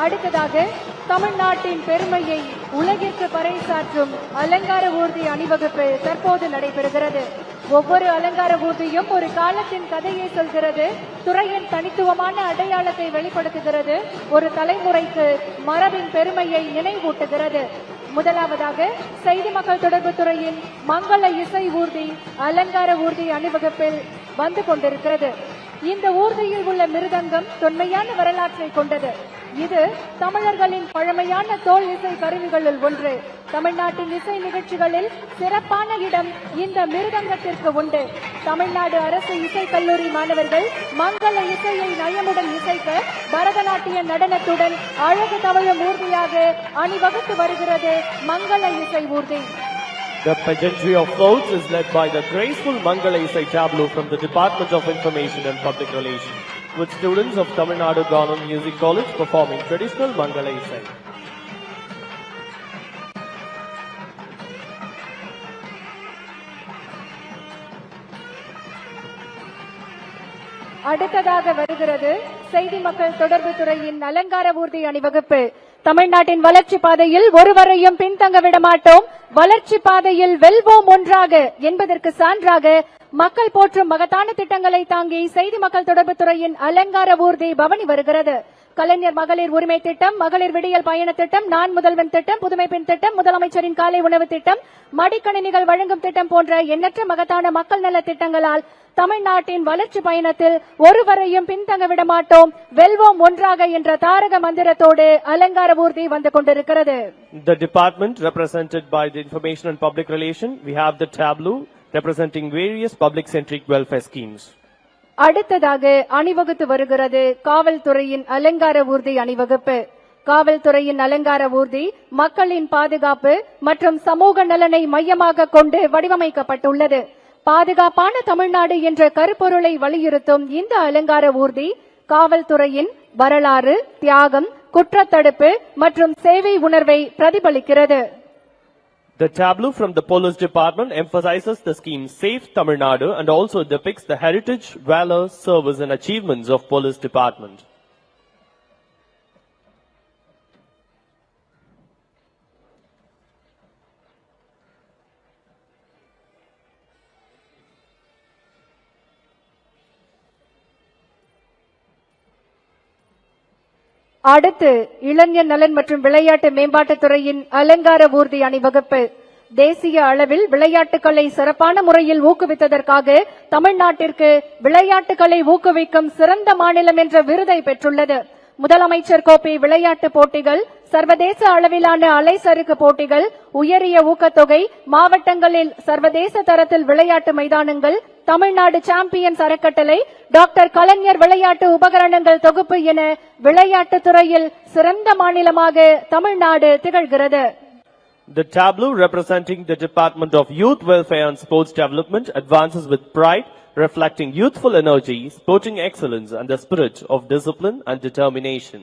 அடுத்ததாக தமிழ்நாட்டின் பெருமையை உலகிற்கு பறைசாற்றும் அலங்கார ஊர்தி அணிவகுப்பு தற்போது நடைபெறுகிறது. ஒவ்வொரு அலங்கார ஊர்தியும் ஒரு காலத்தின் கதையை சொல்கிறது, துறையின் தனித்துவமான அடையாளத்தை வெளிப்படுத்துகிறது, ஒரு தலைமுறைக்கு மரபின் பெருமையை நினைவூட்டுகிறது. முதலாவதாக செய்தி மக்கள் தொடர்பு துறையின் மங்கள இசை ஊர்தி அலங்கார ஊர்தி அணிவகுப்பில் வந்து கொண்டிருக்கிறது. இந்த ஊர்தியில் உள்ள மிருதங்கம் தொன்மையான வரலாற்றை கொண்டது. இது தமிழர்களின் பழமையான தோல் இசை கருவிகளில் ஒன்று. தமிழ்நாட்டின் இசை நிகழ்ச்சிகளில் சிறப்பான இடம் இந்த மிருதங்கத்திற்கு உண்டு. தமிழ்நாடு அரசு இசை கல்லூரி மாணவர்கள் மங்கள இசையை நயமுடன் இசைக்க பரதநாட்டிய நடனத்துடன் அழகு தவழும் ஊர்தியாக அணிவகுத்து வருகிறது மங்கள இசை ஊர்தி. The pageantry of floats is led by the graceful Mangala Isai tableau from the Department of Information and Public Relations, with students of Tamil Nadu Government Music College performing traditional Mangala Isai. அடுத்ததாக வருகிறது செய்தி மக்கள் தொடர்பு துறையின் அலங்கார ஊர்தி அணிவகுப்பு. தமிழ்நாட்டின் வளர்ச்சி பாதையில் ஒருவரையும் பின்தங்க விடமாட்டோம், வளர்ச்சி பாதையில் வெல்வோம் ஒன்றாக என்பதற்கு சான்றாக மக்கள் போற்றும் மகத்தான திட்டங்களை தாங்கி செய்தி மக்கள் தொடர்பு துறையின் அலங்கார ஊர்தி பவனி வருகிறது. கலைஞர் மகளிர் உரிமை திட்டம், மகளிர் விடியல் பயண திட்டம், நான் முதல்வன் திட்டம், புதுமை பெண் திட்டம், முதலமைச்சரின் காலை உணவு திட்டம், மடிக்கணினிகள் வழங்கும் திட்டம் போன்ற எண்ணற்ற மகத்தான மக்கள் நல திட்டங்களால் தமிழ்நாட்டின் வளர்ச்சி பயணத்தில் ஒருவரையும் பின்தங்க விடமாட்டோம், வெல்வோம் ஒன்றாக என்ற தாரக மந்திரத்தோடு அலங்கார ஊர்தி வந்து கொண்டிருக்கிறது. The department represented by the Information and Public Relations, we have the tableau representing various public centric welfare schemes. அடுத்ததாக அணிவகுத்து வருகிறது காவல்துறையின் அலங்கார ஊர்தி அணிவகுப்பு. காவல்துறையின் அலங்கார ஊர்தி மக்களின் பாதுகாப்பு மற்றும் சமூக நலனை மையமாக கொண்டு வடிவமைக்கப்பட்டுள்ளது. பாதுகாப்பான தமிழ்நாடு என்ற கருப்பொருளை வலியுறுத்தும் இந்த அலங்கார ஊர்தி காவல்துறையின் வரலாறு, தியாகம், குற்றத்தடுப்பு மற்றும் சேவை உணர்வை பிரதிபலிக்கிறது. The tableau from the Police Department emphasizes the scheme Safe Tamil Nadu and also depicts the heritage, valor, service and achievements of Police Department. அடுத்து இளைஞர் நலன் மற்றும் விளையாட்டு மேம்பாட்டுத் துறையின் அலங்கார ஊர்தி அணிவகுப்பு. தேசிய அளவில் விளையாட்டுகளை சிறப்பான முறையில் ஊக்குவித்ததற்காக தமிழ்நாட்டிற்கு விளையாட்டுகளை ஊக்குவிக்கும் சிறந்த மாநிலம் என்ற விருதை பெற்றுள்ளது. முதலமைச்சர் கோப்பை விளையாட்டு போட்டிகள், சர்வதேச அளவிலான அலைசறுக்கு போட்டிகள், உயரிய ஊக்கத்தொகை, மாவட்டங்களில் சர்வதேச தரத்தில் விளையாட்டு மைதானங்கள், தமிழ்நாடு சாம்பியன்ஸ் அறக்கட்டளை, டாக்டர் கலைஞர் விளையாட்டு உபகரணங்கள் தொகுப்பு என விளையாட்டுத் துறையில் சிறந்த மாநிலமாக தமிழ்நாடு திகழ்கிறது. The tableau representing the Department of Youth Welfare and Sports Development advances with pride, reflecting youthful energy, sporting excellence and the spirit of discipline and determination.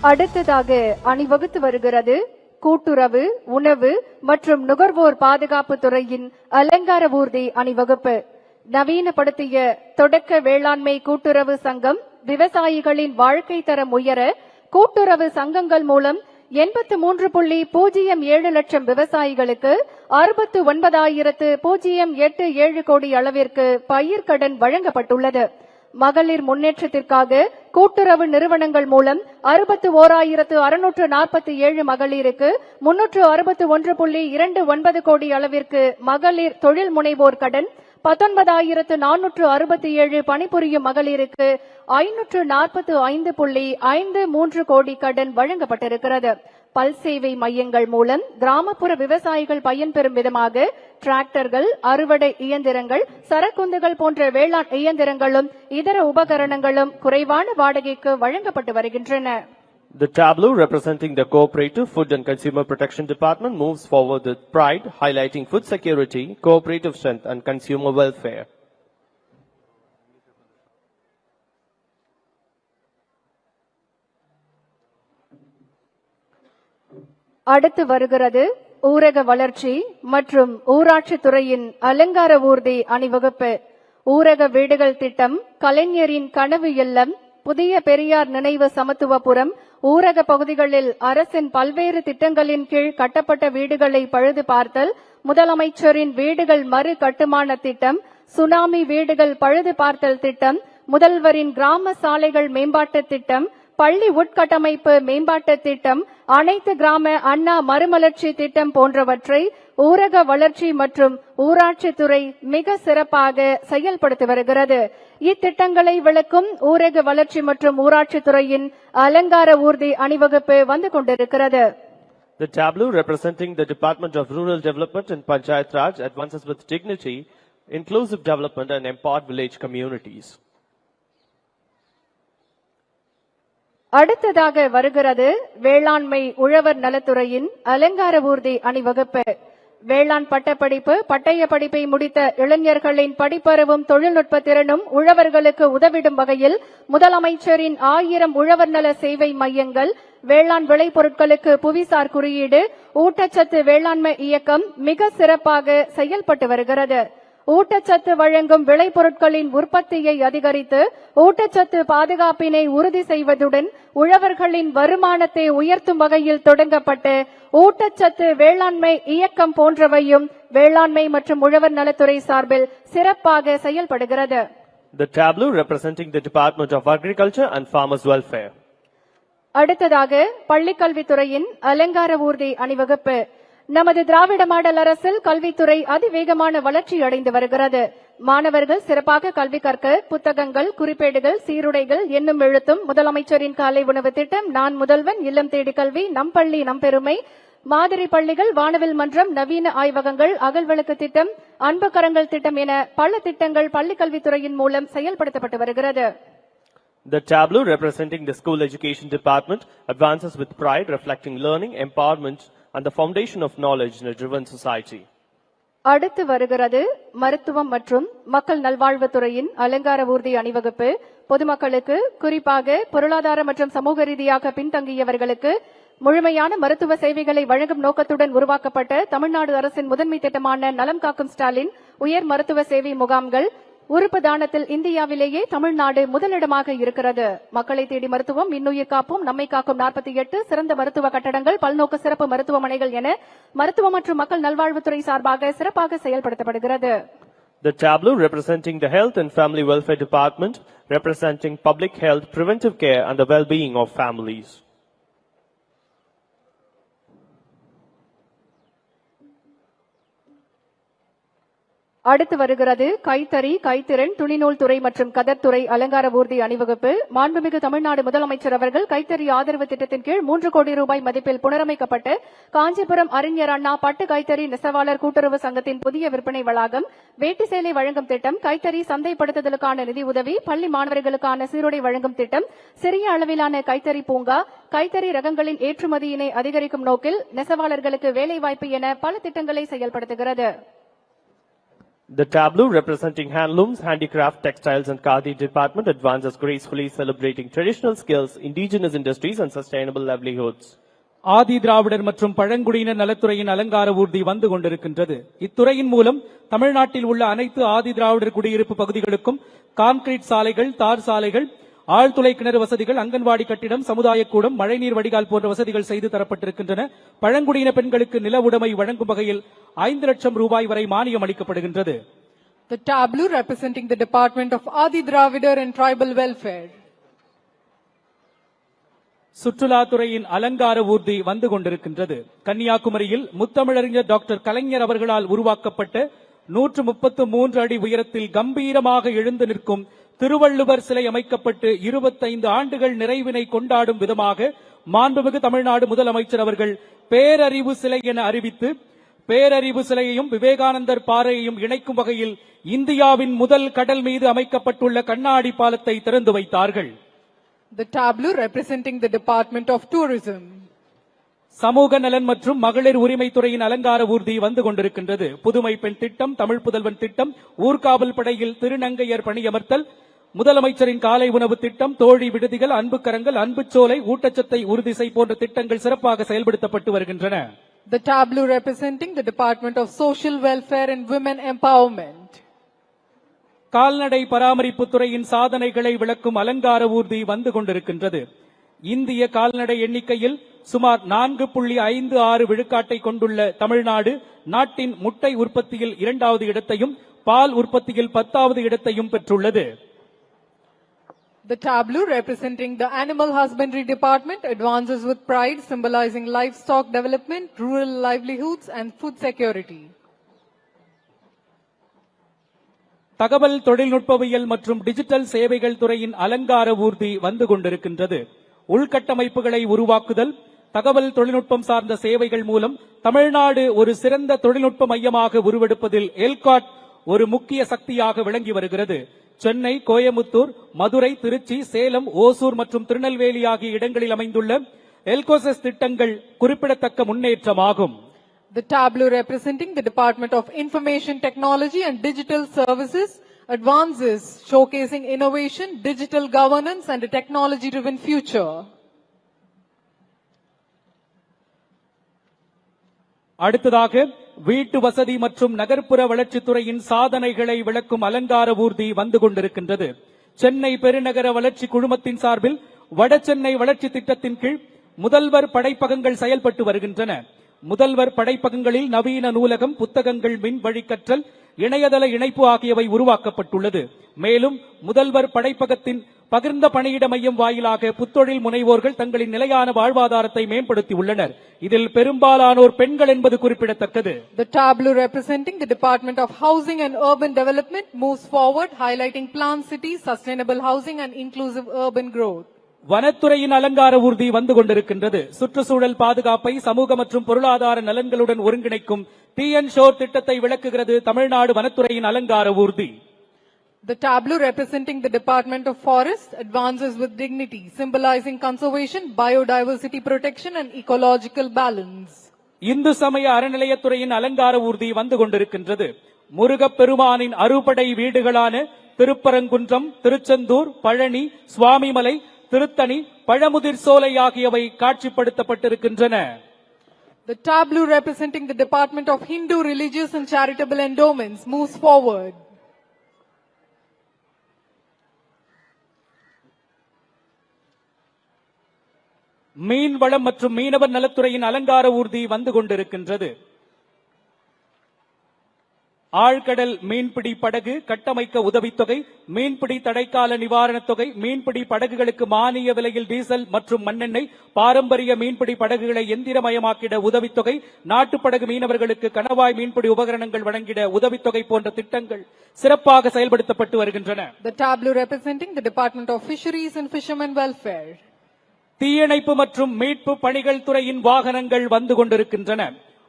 அடுத்ததாக அணிவகுத்து வருகிறது கூட்டுறவு, உணவு மற்றும் நுகர்வோர் பாதுகாப்பு துறையின் அலங்கார ஊர்தி அணிவகுப்பு. நவீனப்படுத்திய தொடக்க வேளாண்மை கூட்டுறவு சங்கம் விவசாயிகளின் வாழ்க்கை தரம் உயர கூட்டுறவு சங்கங்கள் மூலம் 83.07 லட்சம் விவசாயிகளுக்கு 69,087 கோடி அளவிற்கு பயிர்க்கடன் வழங்கப்பட்டுள்ளது. மகளிர் முன்னேற்றத்திற்காக கூட்டுறவு நிறுவனங்கள் மூலம் 61,647 மகளிருக்கு 361.29 கோடி அளவிற்கு மகளிர் தொழில் முனைவோர் கடன், 19,467 பணிபுரியும் மகளிருக்கு 545.53 கோடி கடன் வழங்கப்பட்டிருக்கிறது. பல்சேவை மையங்கள் மூலம் கிராமப்புற விவசாயிகள் பயன்பெறும் விதமாக டிராக்டர்கள், அறுவடை இயந்திரங்கள், சரக்குந்துகள் போன்ற வேளாண் இயந்திரங்களும் இதர உபகரணங்களும் குறைவான வாடகைக்கு வழங்கப்பட்டு வருகின்றன. The tableau representing the Cooperative Food and Consumer Protection Department moves forward with pride, highlighting food security, cooperative strength, and consumer welfare. அடுத்து வருகிறது ஊரக வளர்ச்சி மற்றும் ஊராட்சித் துறையின் அலங்கார ஊர்தி அணிவகுப்பு. ஊரக வீடுகள் திட்டம், கலைஞரின் கனவு இல்லம், புதிய பெரியார் நினைவு சமத்துவபுரம், ஊரக பகுதிகளில் அரசின் பல்வேறு திட்டங்களின் கீழ் கட்டப்பட்ட வீடுகளை பழுது பார்த்தல், முதலமைச்சரின் வீடுகள் மறு கட்டுமான திட்டம், சுனாமி வீடுகள் பழுது பார்த்தல் திட்டம், முதல்வரின் கிராம சாலைகள் மேம்பாட்டு திட்டம், பள்ளி உட்கட்டமைப்பு மேம்பாட்டு திட்டம், அனைத்து கிராம அண்ணா மறுமலர்ச்சி திட்டம் போன்றவற்றை ஊரக வளர்ச்சி மற்றும் ஊராட்சித்துறை மிக சிறப்பாக செயல்படுத்தி வருகிறது. இத்திட்டங்களை விளக்கும் ஊரக வளர்ச்சி மற்றும் ஊராட்சித்துறையின் அலங்கார ஊர்தி அணிவகுப்பு வந்து கொண்டிருக்கிறது. The tableau representing the Department of Rural Development and Panchayat Raj advances with dignity, inclusive development and empowered village communities. அடுத்ததாக வருகிறது வேளாண்மை உழவர் நலத்துறையின் அலங்கார ஊர்தி அணிவகுப்பு. வேளாண் பட்டப்படிப்பு, பட்டய படிப்பை முடித்த இளைஞர்களின் படிப்பறிவும் தொழில்நுட்ப திறனும் உழவர்களுக்கு உதவிடும் வகையில் முதலமைச்சரின் 1000 உழவர் நல சேவை மையங்கள், வேளாண் விளைபொருட்களுக்கு புவிசார் குறியீடு, ஊட்டச்சத்து வேளாண்மை இயக்கம் மிக சிறப்பாக செயல்பட்டு வருகிறது. ஊட்டச்சத்து வழங்கும் விளைபொருட்களின் உற்பத்தியை அதிகரித்து ஊட்டச்சத்து பாதுகாப்பினை உறுதி செய்வதுடன் உழவர்களின் வருமானத்தை உயர்த்தும் வகையில் தொடங்கப்பட்ட ஊட்டச்சத்து வேளாண்மை இயக்கம் போன்றவையும் வேளாண்மை மற்றும் உழவர் நலத்துறை சார்பில் சிறப்பாக செயல்படுகிறது. The tableau representing the Department of Agriculture and Farmers Welfare. அடுத்ததாக பள்ளிக்கல்வித்துறையின் அலங்கார ஊர்தி அணிவகுப்பு. நமது திராவிட மாடல் அரசில் கல்வித்துறை அதிவேகமான வளர்ச்சி அடைந்து வருகிறது. மாணவர்கள் சிறப்பாக கல்வி கற்க புத்தகங்கள், குறிப்பேடுகள், சீருடைகள், எண்ணும் எழுத்தும், முதலமைச்சரின் காலை உணவு திட்டம், நான் முதல்வன், இல்லம் தேடி கல்வி, நம் பள்ளி நம் பெருமை, மாதிரி பள்ளிகள், வானவில் மன்றம், நவீன ஆய்வகங்கள், அகல்விளக்கு திட்டம், அன்பு கரங்கள் திட்டம் என பல திட்டங்கள் பள்ளிக்கல்வித்துறையின் மூலம் செயல்படுத்தப்பட்டு வருகிறது. The tableau representing the School Education Department advances with pride, reflecting learning, empowerment, and the foundation of knowledge in a driven society. அடுத்து வருகிறது மருத்துவம் மற்றும் மக்கள் நல்வாழ்வுத்துறையின் அலங்கார ஊர்தி அணிவகுப்பு. பொதுமக்களுக்கு, குறிப்பாக பொருளாதார மற்றும் சமூக ரீதியாக பின்தங்கியவர்களுக்கு முழுமையான மருத்துவ சேவைகளை வழங்கும் நோக்கத்துடன் உருவாக்கப்பட்ட தமிழ்நாடு அரசின் முதன்மை திட்டமான நலம் காக்கும் ஸ்டாலின் உயர் மருத்துவ சேவை முகாம்கள். உறுப்பு தானத்தில் இந்தியாவிலேயே தமிழ்நாடு முதலிடமாக இருக்கிறது. மக்களை தேடி மருத்துவம், இன்னுயிர் காப்போம், நம்மை காக்கும் 48 சிறந்த மருத்துவ கட்டடங்கள், பல்நோக்கு சிறப்பு மருத்துவமனைகள் என மருத்துவ மற்றும் மக்கள் நல்வாழ்வுத்துறை சார்பாக சிறப்பாக செயல்படுத்தப்படுகிறது. The tableau representing the Health and Family Welfare Department, representing public health, preventive care, and the well-being of families. அடுத்து வருகிறது கைத்தறி, கைத்திறன், துணிநூல் துறை மற்றும் கதர்துறை அலங்கார ஊர்தி அணிவகுப்பு. மாண்புமிகு தமிழ்நாடு முதலமைச்சர் அவர்கள் கைத்தறி ஆதரவு திட்டத்தின் கீழ் 3 கோடி ரூபாய் மதிப்பில் புனரமைக்கப்பட்டு காஞ்சிபுரம் அறிஞர் அண்ணா பட்டு கைத்தறி நெசவாளர் கூட்டுறவு சங்கத்தின் புதிய விற்பனை வளாகம், வேட்டி சேலை வழங்கும் திட்டம், கைத்தறி சந்தைப்படுத்துதலுக்கான நிதி உதவி, பள்ளி மாணவர்களுக்கான சீருடை வழங்கும் திட்டம், சிறிய அளவிலான கைத்தறி பூங்கா, கைத்தறி ரகங்களின் ஏற்றுமதியினை அதிகரிக்கும் நோக்கில் நெசவாளர்களுக்கு வேலைவாய்ப்பு என பல திட்டங்களை செயல்படுத்துகிறது. The tableau representing handlooms, handicraft, textiles and khadi department advances gracefully, celebrating traditional skills, indigenous industries and sustainable livelihoods. Adi Dravidar மற்றும் பழங்குடியினர் நலத்துறையின் அலங்கார ஊர்தி வந்து கொண்டிருக்கின்றது. இத்துறையின் மூலம் தமிழ்நாட்டில் உள்ள அனைத்து ஆதி திராவிடர் குடியிருப்பு பகுதிகளுக்கும் கான்கிரீட் சாலைகள், தார் சாலைகள், ஆழ்துளை கிணறு வசதிகள், அங்கன்வாடி கட்டிடம், சமுதாய கூடம், மழைநீர் வடிகால் போன்ற வசதிகள் செய்து தரப்பட்டிருக்கின்றன. பழங்குடியின பெண்களுக்கு நில உடைமை வழங்கும் வகையில் 5 லட்சம் ரூபாய் வரை மானியம் அளிக்கப்படுகின்றது. The tableau representing the Department of Adi Dravidar and Tribal Welfare. சுற்றுலாத்துறையின் அலங்கார ஊர்தி வந்து கொண்டிருக்கின்றது. கன்னியாகுமரியில் முத்தமிழறிஞர் டாக்டர் கலைஞர் அவர்களால் உருவாக்கப்பட்ட 133 அடி உயரத்தில் கம்பீரமாக எழுந்து நிற்கும் திருவள்ளுவர் சிலை அமைக்கப்பட்டு 25 ஆண்டுகள் நிறைவினை கொண்டாடும் விதமாக மாண்புமிகு தமிழ்நாடு முதலமைச்சர் அவர்கள் பேரறிவு சிலை என அறிவித்து பேரறிவு சிலையையும் விவேகானந்தர் பாறையையும் இணைக்கும் வகையில் இந்தியாவின் முதல் கடல் மீது அமைக்கப்பட்டுள்ள கண்ணாடி பாலத்தை திறந்து வைத்தார்கள். The tableau representing the Department of Tourism. சமூக நலன் மற்றும் மகளிர் உரிமைத்துறையின் அலங்கார ஊர்தி வந்து கொண்டிருக்கின்றது. புதுமை பெண் திட்டம், தமிழ் புதல்வன் திட்டம், ஊர்காவல் படையில் திருநங்கையர் பணியமர்த்தல், முதலமைச்சரின் காலை உணவு திட்டம், தோழி விடுதிகள், அன்பு கரங்கள், அன்புச்சோலை, ஊட்டச்சத்தை உறுதிசை போன்ற திட்டங்கள் சிறப்பாக செயல்படுத்தப்பட்டு வருகின்றன. The tableau representing the Department of Social Welfare and Women Empowerment. கால்நடை பராமரிப்பு துறையின் சாதனைகளை விளக்கும் அலங்கார ஊர்தி வந்து கொண்டிருக்கின்றது. இந்திய கால்நடை எண்ணிக்கையில் சுமார் 4.56 விழுக்காட்டை கொண்டுள்ள தமிழ்நாடு நாட்டின் முட்டை உற்பத்தியில் 2வது இடத்தையும் பால் உற்பத்தியில் 10வது இடத்தையும் பெற்றுள்ளது. The tableau representing the Animal Husbandry Department advances with pride, symbolizing livestock development, rural livelihoods and food security. தகவல் தொழில்நுட்பவியல் மற்றும் டிஜிட்டல் சேவைகள் துறையின் அலங்கார ஊர்தி வந்து கொண்டிருக்கின்றது. உள்கட்டமைப்புகளை உருவாக்குதல், தகவல் தொழில்நுட்பம் சார்ந்த சேவைகள் மூலம் தமிழ்நாடு ஒரு சிறந்த தொழில்நுட்ப மையமாக உருவெடுப்பதில் எல்காட் ஒரு முக்கிய சக்தியாக விளங்கி வருகிறது. சென்னை, கோயமுத்தூர், மதுரை, திருச்சி, சேலம், ஓசூர் மற்றும் திருநெல்வேலி ஆகிய இடங்களில் அமைந்துள்ள எல்கோசஸ் திட்டங்கள் குறிப்பிடத்தக்க முன்னேற்றமாகும். The tableau representing the Department of Information Technology and Digital Services advances, showcasing innovation, digital governance and a technology-driven future. அடுத்ததாக வீட்டு வசதி மற்றும் நகர்ப்புற வளர்ச்சித்துறையின் சாதனைகளை விளக்கும் அலங்கார ஊர்தி வந்து கொண்டிருக்கின்றது. சென்னை பெருநகர வளர்ச்சி குழுமத்தின் சார்பில் வடசென்னை வளர்ச்சி திட்டத்தின் கீழ் முதல்வர் படைப்பகங்கள் செயல்பட்டு வருகின்றன. முதல்வர் படைப்பகங்களில் நவீன நூலகம், புத்தகங்கள், மின் வழி கற்றல், இணையதள இணைப்பு ஆகியவை உருவாக்கப்பட்டுள்ளது. மேலும் முதல்வர் படைப்பகத்தின் பகிர்ந்த பணியிட மையம் வாயிலாக புத்தொழில் முனைவோர்கள் தங்களின் நிலையான வாழ்வாதாரத்தை மேம்படுத்தியுள்ளனர். இதில் பெரும்பாலானோர் பெண்கள் என்பது குறிப்பிடத்தக்கது. The tableau representing the Department of Housing and Urban Development moves forward, highlighting planned cities, sustainable housing and inclusive urban growth. வனத்துறையின் அலங்கார ஊர்தி வந்து கொண்டிருக்கின்றது. சுற்றுச்சூழல் பாதுகாப்பை சமூக மற்றும் பொருளாதார நலன்களுடன் ஒருங்கிணைக்கும் TN ஷோர் திட்டத்தை விளக்குகிறது தமிழ்நாடு வனத்துறையின் அலங்கார ஊர்தி. The tableau representing the Department of Forest advances with dignity, symbolizing conservation, biodiversity protection and ecological balance. Hindu சமய அறநிலையத்துறையின் அலங்கார ஊர்தி வந்து கொண்டிருக்கின்றது. முருகப்பெருமானின் அறுபடை வீடுகளான திருப்பரங்குன்றம், திருச்செந்தூர், பழனி, சுவாமிமலை, திருத்தணி, பழமுதிர் சோலை ஆகியவை காட்சிப்படுத்தப்பட்டிருக்கின்றன. The tableau representing the Department of Hindu Religious and Charitable Endowments moves forward. மீன்வளம் மற்றும் மீனவர் நலத்துறையின் அலங்கார ஊர்தி வந்து கொண்டிருக்கின்றது. ஆழ்கடல் மீன்பிடி படகு கட்டமைக்க உதவித்தொகை, மீன்பிடி தடைக்கால நிவாரணத் தொகை, மீன்பிடி படகுகளுக்கு மானிய விலையில் டீசல் மற்றும் மண்ணெண்ணெய், பாரம்பரிய மீன்பிடி படகுகளை எந்திரமயமாக்கிட உதவித்தொகை, நாட்டுப்படகு மீனவர்களுக்கு கணவாய் மீன்பிடி உபகரணங்கள் வழங்கிட உதவித்தொகை போன்ற திட்டங்கள் சிறப்பாக செயல்படுத்தப்பட்டு வருகின்றன. The tableau representing the Department of Fisheries and Fishermen Welfare. தீயணைப்பு மற்றும் மீட்பு பணிகள் துறையின் வாகனங்கள் வந்து கொண்டிருக்கின்றன.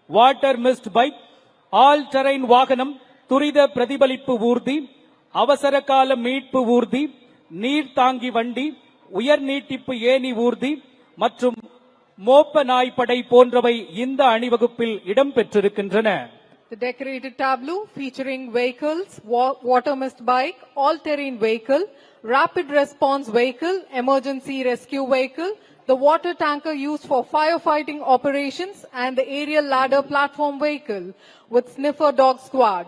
Water mist bike, all terrain வாகனம், துரித பிரதிபலிப்பு ஊர்தி, அவசர கால மீட்பு ஊர்தி, நீர் தாங்கி வண்டி, உயர் நீட்டிப்பு ஏணி ஊர்தி மற்றும் மோப்ப நாய்ப்படை போன்றவை இந்த அணிவகுப்பில் இடம்பெற்றிருக்கின்றன. The decorated tableau featuring vehicles, water mist bike, all-terrain vehicle, rapid response vehicle, emergency rescue vehicle, the water tanker used for firefighting operations and the aerial ladder platform vehicle with sniffer dog squad.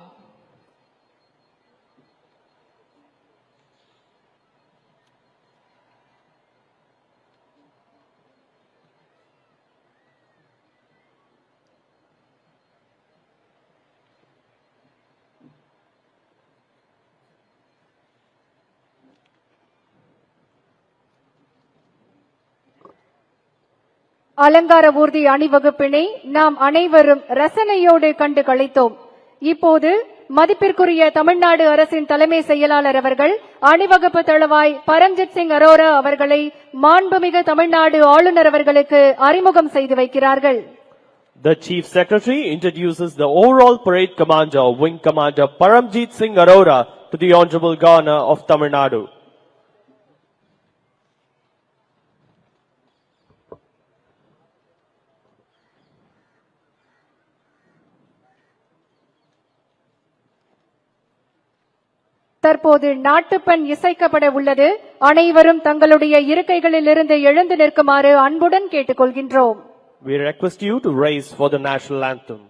அலங்கார ஊர்தி அணிவகுப்பினை நாம் அனைவரும் ரசனையோடு கண்டு களித்தோம். இப்போது மதிப்பிற்குரிய தமிழ்நாடு அரசின் தலைமை செயலாளர் அவர்கள் அணிவகுப்பு தளவாய் பரம்ஜித் சிங் அரோரா அவர்களை மாண்புமிகு தமிழ்நாடு ஆளுநர் அவர்களுக்கு அறிமுகம் செய்து வைக்கிறார்கள். The Chief Secretary introduces the overall parade commander, Wing Commander Paramjit Singh Arora, to the Honorable Governor of Tamil Nadu. தற்போது நாட்டுப்பண் இசைக்கப்பட உள்ளது. அனைவரும் தங்களுடைய இருக்கைகளில் இருந்து எழுந்து நிற்குமாறு அன்புடன் கேட்டுக்கொள்கின்றோம். We request you to rise for the national anthem.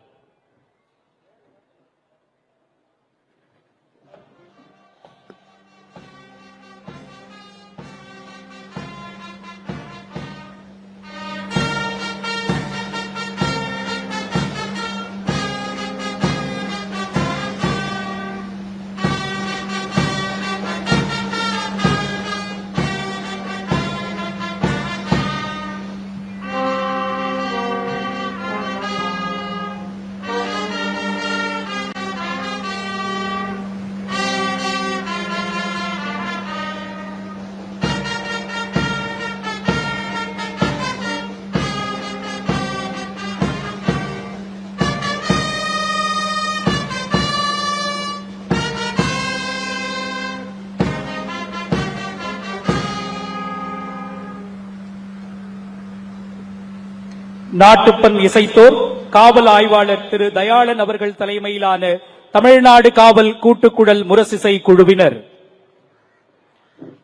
நாட்டுப்பண் இசைத்தோர் காவல் ஆய்வாளர் திரு தயாளன் அவர்கள் தலைமையிலான தமிழ்நாடு காவல் கூட்டுக்குழல் முரசிசை குழுவினர்.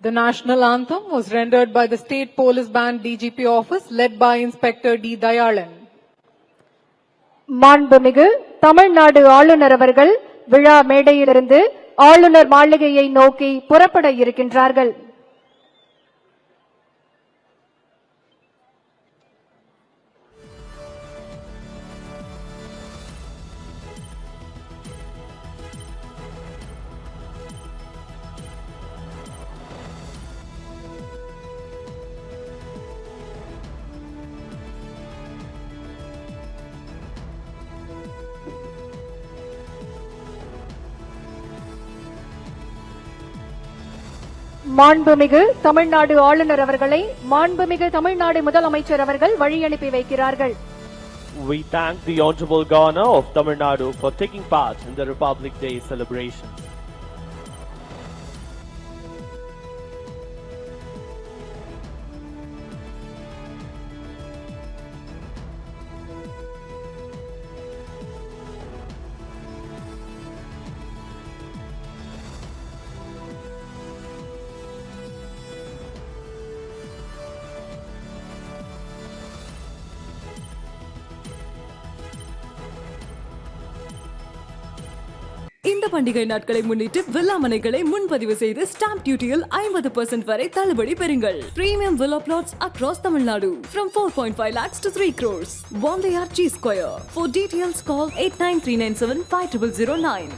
The national anthem was rendered by the State Police Band DGP office led by Inspector D. Dayalan. மாண்புமிகு தமிழ்நாடு ஆளுநர் அவர்கள் விழா மேடையிலிருந்து ஆளுநர் மாளிகையை நோக்கி புறப்பட இருக்கின்றார்கள். மாண்புமிகு தமிழ்நாடு ஆளுநர் அவர்களை மாண்புமிகு தமிழ்நாடு முதலமைச்சர் அவர்கள் வழியனுப்பி வைக்கிறார்கள். We thank the Honorable Governor of Tamil Nadu for taking part in the Republic Day celebration. இந்த பண்டிகை நாட்களை முன்னிட்டு வில்லா மனைகளை முன்பதிவு செய்து ஸ்டாம்ப் டியூட்டியில் 50% வரை தள்ளுபடி பெறுங்கள். Premium villa plots across Tamil Nadu from 4.5 lakhs to 3 crores. Wandeyar G Square. For details call 8939750009.